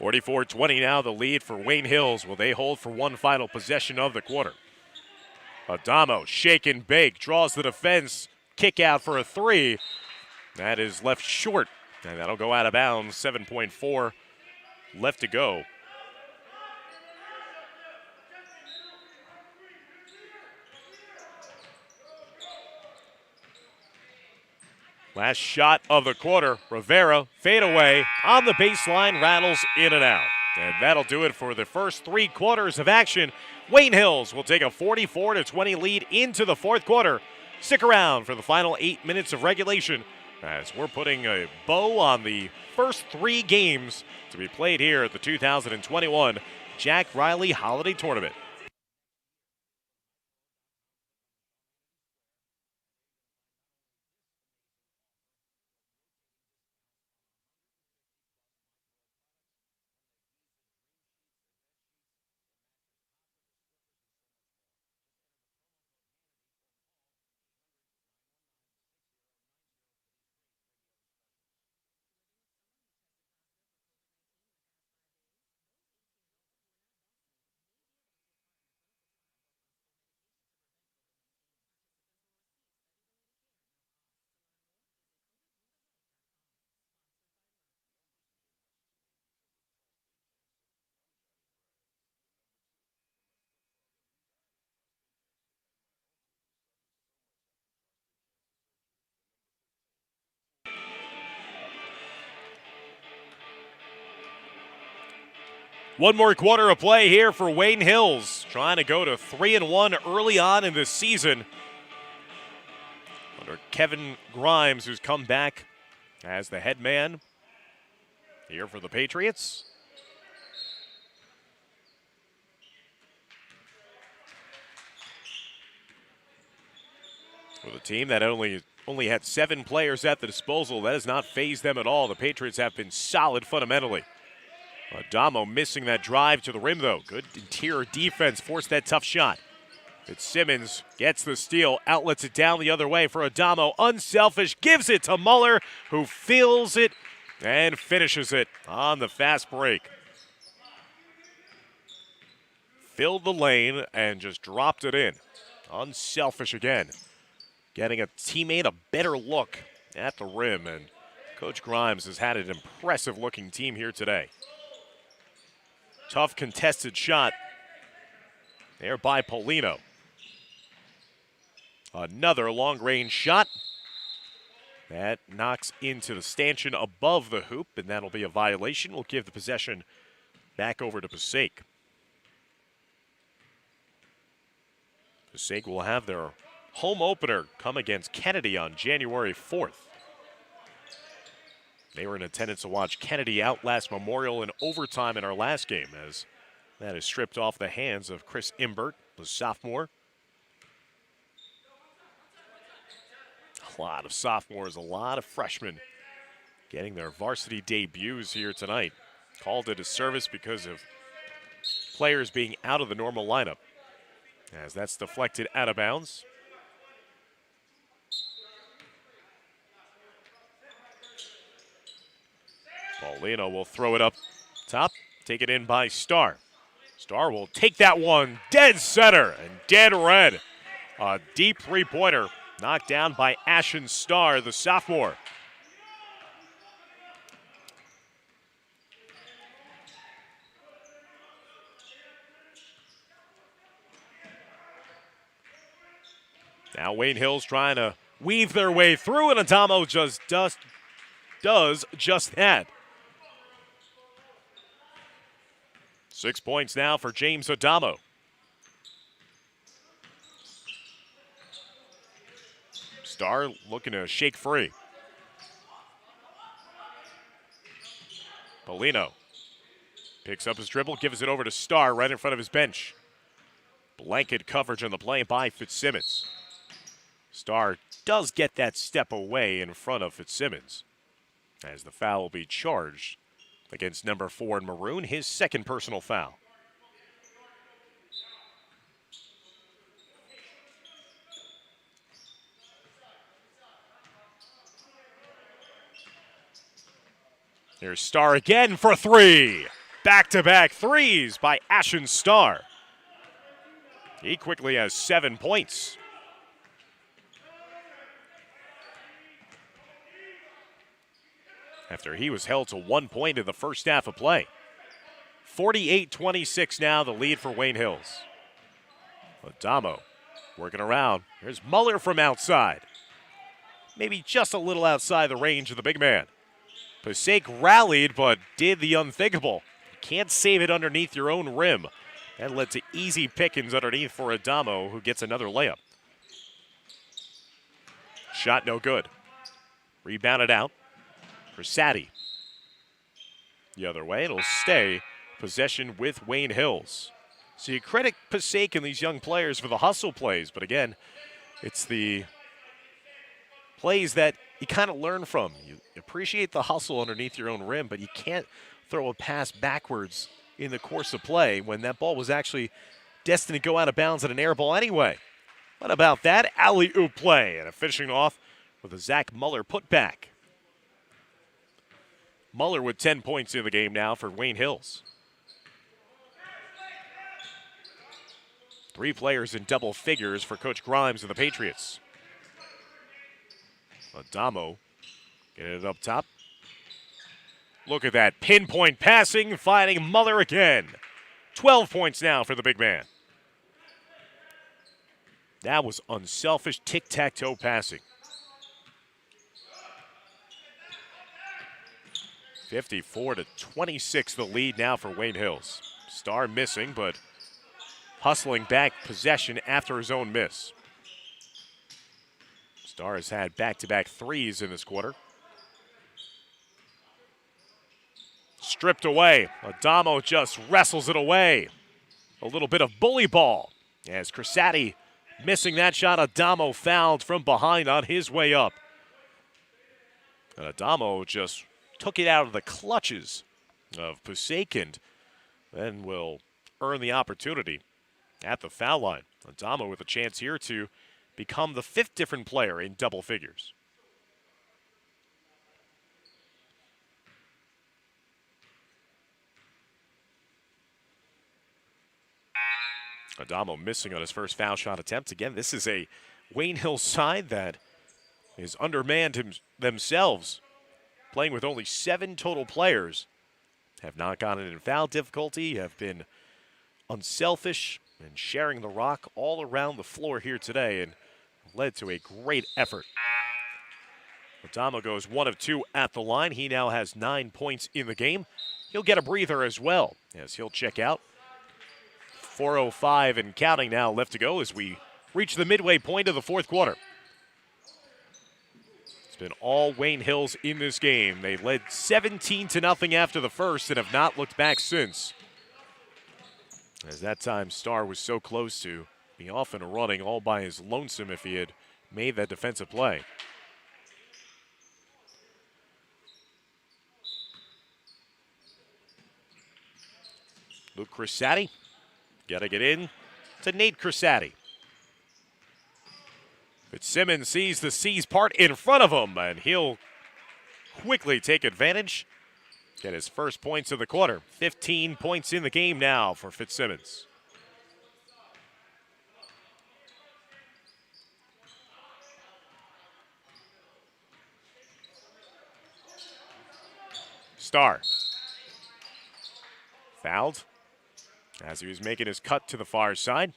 (44-20) now the lead for Wayne Hills. Will they hold for one final possession of the quarter? Adamo, shake and bake, draws the defense, kick out for a three. That is left short, and that'll go out of bounds. 7.4 left to go. Last shot of the quarter, Rivera, fade away, on the baseline, rattles in and out. And that'll do it for the first 3 quarters of action. Wayne Hills will take a 44-20 lead into the fourth quarter. Stick around for the final 8 minutes of regulation as we're putting a bow on the first 3 games to be played here at the 2021 Jack Reilly Holiday Tournament. One more quarter of play here for Wayne Hills, trying to go to 3-1 early on in this season. Under Kevin Grimes, who's come back as the head man here for the Patriots. With a team that only had 7 players at the disposal, that has not fazed them at all. The Patriots have been solid fundamentally. Adamo missing that drive to the rim, though. Good interior defense, forced that tough shot. Fitzsimmons gets the steal, outlets it down the other way for Adamo. Unselfish, gives it to Muller, who fills it and finishes it on the fast break. Filled the lane and just dropped it in. Unselfish again. Getting a teammate a better look at the rim, and Coach Grimes has had an impressive-looking team here today. Tough contested shot there by Polino. Another long-range shot. That knocks into the stanchion above the hoop, and that'll be a violation. We'll give the possession back over to Passaic. Passaic will have their home opener come against Kennedy on January 4th. They were in attendance to watch Kennedy outlast Memorial in overtime in our last game, as that is stripped off the hands of Chris Imbert, the sophomore. A lot of sophomores, a lot of freshmen getting their varsity debuts here tonight. Called it a service because of players being out of the normal lineup, as that's deflected out of bounds. Paulino will throw it up top, take it in by Starr. Starr will take that one dead center and dead red. A deep three-pointer knocked down by Ashen Starr, the sophomore. Now Wayne Hills trying to weave their way through, and Adamo just does just that. 6 points now for James Adamo. Starr looking to shake free. Polino picks up his dribble, gives it over to Starr right in front of his bench. Blanket coverage on the play by Fitzsimmons. Starr does get that step away in front of Fitzsimmons, as the foul will be charged against number 4 in maroon, his second personal foul. Here's Starr again for 3. Back-to-back threes by Ashen Starr. He quickly has 7 points. After he was held to 1 point in the first half of play. 48-26 now, the lead for Wayne Hills. Adamo working around. Here's Muller from outside. Maybe just a little outside the range of the big man. Passaic rallied, but did the unthinkable. Can't save it underneath your own rim. That led to easy pickings underneath for Adamo, who gets another layup. Shot no good. Rebounded out for Sadi. The other way, it'll stay possession with Wayne Hills. So you credit Passaic and these young players for the hustle plays, but again, it's the plays that you kind of learn from. You appreciate the hustle underneath your own rim, but you can't throw a pass backwards in the course of play when that ball was actually destined to go out of bounds at an air ball anyway. What about that alley-oop play? And finishing off with a Zach Muller putback. Muller with 10 points in the game now for Wayne Hills. 3 players in double figures for Coach Grimes and the Patriots. Adamo getting it up top. Look at that pinpoint passing, finding Muller again. 12 points now for the big man. That was unselfish tic-tac-toe passing. 54-26 the lead now for Wayne Hills. Starr missing, but hustling back possession after his own miss. Starr has had back-to-back threes in this quarter. Stripped away. Adamo just wrestles it away. A little bit of bully ball. As Crisati missing that shot, Adamo fouled from behind on his way up. And Adamo just took it out of the clutches of Passaic and then will earn the opportunity at the foul line. Adamo with a chance here to become the fifth different player in double figures. Adamo missing on his first foul shot attempt. Again, this is a Wayne Hill side that is undermanned themselves, playing with only 7 total players. Have not gotten in foul difficulty, have been unselfish and sharing the rock all around the floor here today, and led to a great effort. Adamo goes 1 of 2 at the line. He now has 9 points in the game. He'll get a breather as well as he'll check out. 4:05 and counting now left to go as we reach the midway point of the fourth quarter. It's been all Wayne Hills in this game. They led 17-0 after the first and have not looked back since. As that time, Starr was so close to be off and running all by his lonesome if he had made that defensive play. Luke Crisati, got to get in to Nate Crisati. Fitzsimmons sees the C's part in front of him, and he'll quickly take advantage. Get his first points of the quarter. 15 points in the game now for Fitzsimmons. Starr. Fouled as he was making his cut to the far side.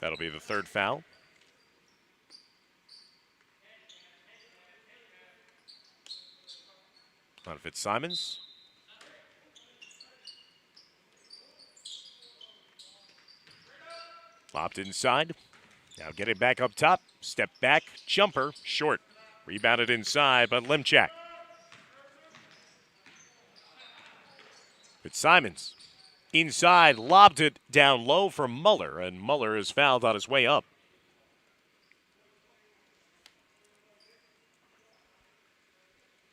That'll be the third foul. On Fitzsimmons. Lopped inside. Now get it back up top. Step back. Jumper. Short. Rebounded inside, but Lemchak. Fitzsimmons. Inside. Lobbed it down low for Muller, and Muller is fouled on his way up.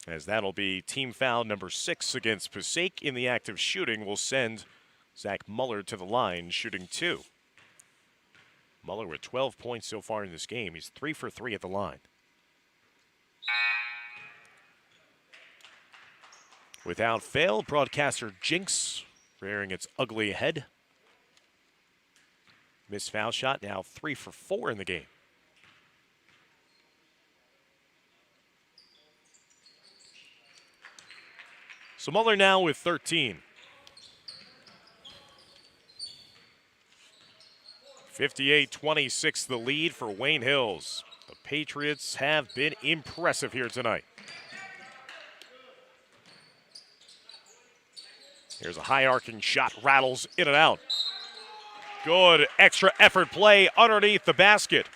As that'll be team foul number 6 against Passaic in the act of shooting will send Zach Muller to the line, shooting 2. Muller with 12 points so far in this game. He's 3 for 3 at the line. Without fail, broadcaster Jinx rearing its ugly head. Missed foul shot, now 3 for 4 in the game. So Muller now with 13. 58-26 the lead for Wayne Hills. The Patriots have been impressive here tonight. Here's a high arcing shot, rattles in and out. Good extra effort play underneath the basket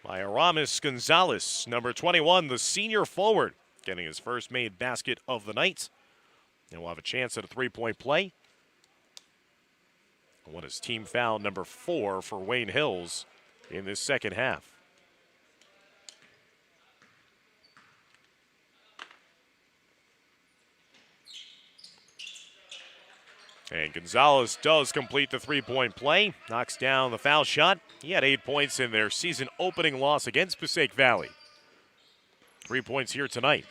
by Aramis Gonzalez, number 21, the senior forward, getting his first made basket of the night. And we'll have a chance at a three-point play. What is team foul number 4 for Wayne Hills in this second half? And Gonzalez does complete the three-point play, knocks down the foul shot. He had 8 points in their season opening loss against Passaic Valley. 3 points here tonight.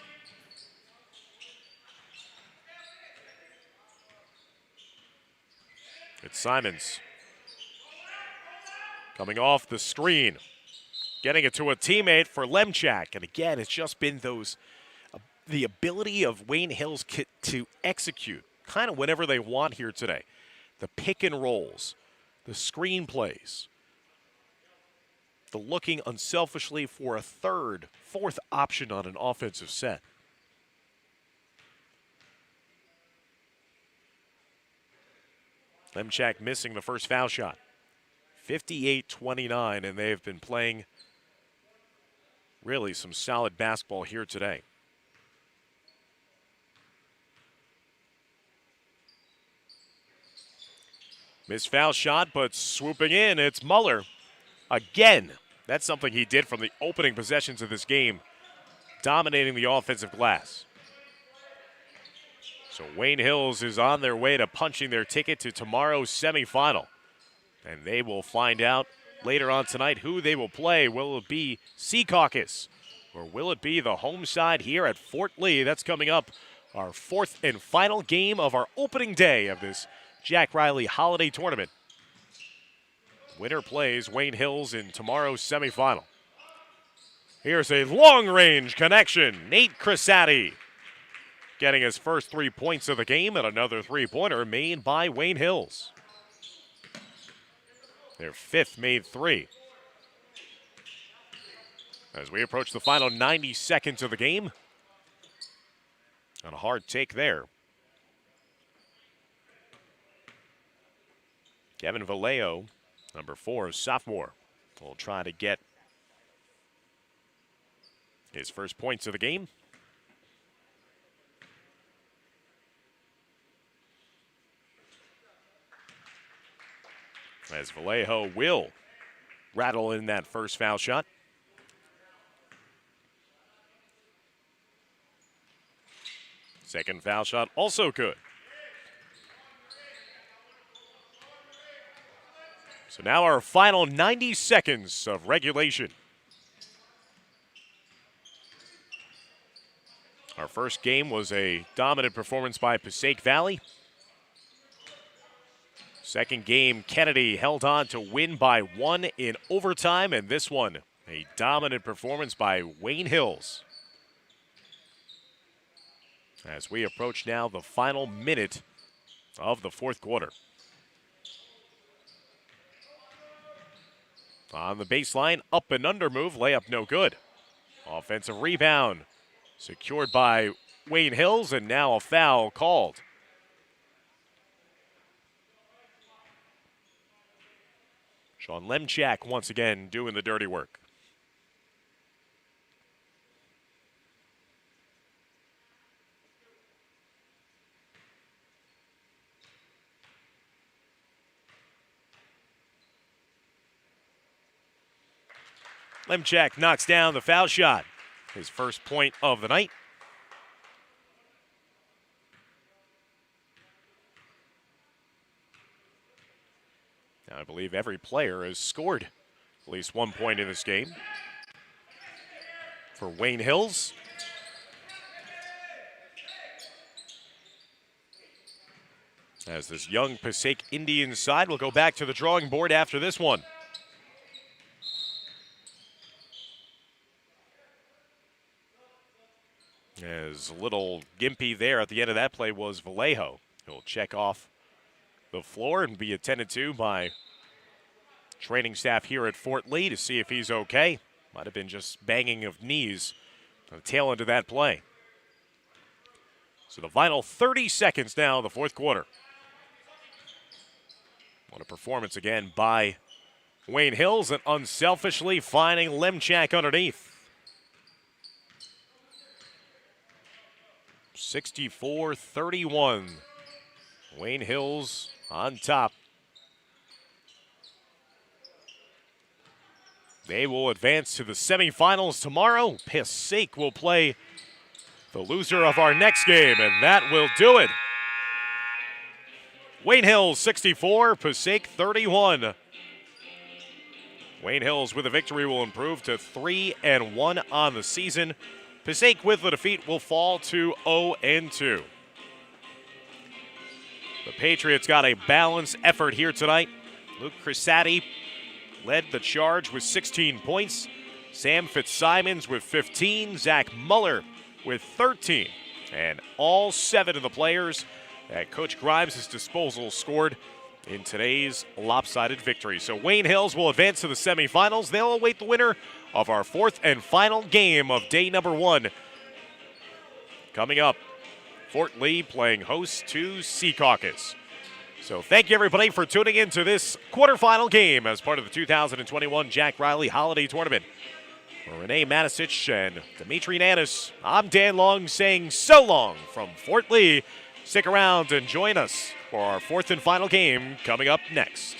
Fitzsimmons coming off the screen, getting it to a teammate for Lemchak. And again, it's just been the ability of Wayne Hills to execute kind of whatever they want here today. The pick and rolls, the screen plays, the looking unselfishly for a third, fourth option on an offensive set. Lemchak missing the first foul shot. 58-29, and they've been playing really some solid basketball here today. Missed foul shot, but swooping in, it's Muller again. That's something he did from the opening possessions of this game, dominating the offensive glass. So Wayne Hills is on their way to punching their ticket to tomorrow's semifinal. And they will find out later on tonight who they will play. Will it be Sea Caucus, or will it be the home side here at Fort Lee? That's coming up, our fourth and final game of our opening day of this Jack Reilly Holiday Tournament. Winner plays Wayne Hills in tomorrow's semifinal. Here's a long-range connection. Nate Crisati getting his first 3 points of the game, and another three-pointer made by Wayne Hills. Their fifth made three. As we approach the final 90 seconds of the game. And a hard take there. Kevin Vallejo, number 4, sophomore, will try to get his first points of the game. As Vallejo will rattle in that first foul shot. Second foul shot also good. So now our final 90 seconds of regulation. Our first game was a dominant performance by Passaic Valley. Second game, Kennedy held on to win by 1 in overtime, and this one, a dominant performance by Wayne Hills. As we approach now the final minute of the fourth quarter. On the baseline, up and under move, layup no good. Offensive rebound secured by Wayne Hills, and now a foul called. Sean Lemchak once again doing the dirty work. Lemchak knocks down the foul shot. His first point of the night. Now I believe every player has scored at least 1 point in this game. For Wayne Hills. As this young Passaic Indians side will go back to the drawing board after this one. As a little gimpy there at the end of that play was Vallejo. He'll check off the floor and be attended to by training staff here at Fort Lee to see if he's okay. Might have been just banging of knees on the tail end of that play. So the final 30 seconds now, the fourth quarter. What a performance again by Wayne Hills, and unselfishly finding Lemchak underneath. 64-31. Wayne Hills on top. They will advance to the semifinals tomorrow. Passaic will play the loser of our next game, and that will do it. Wayne Hills 64, Passaic 31. Wayne Hills with a victory will improve to 3-1 on the season. Passaic with the defeat will fall to 0-2. The Patriots got a balanced effort here tonight. Luke Crisati led the charge with 16 points. Sam Fitzsimons with 15. Zach Muller with 13. And all 7 of the players at Coach Grimes' disposal scored in today's lopsided victory. So Wayne Hills will advance to the semifinals. They'll await the winner of our fourth and final game of day number 1. Coming up, Fort Lee playing host to Sea Caucus. So thank you, everybody, for tuning in to this quarterfinal game as part of the 2021 Jack Reilly Holiday Tournament. For Renee Matisich and Dimitri Nanis, I'm Dan Long saying so long from Fort Lee. Stick around and join us for our fourth and final game coming up next.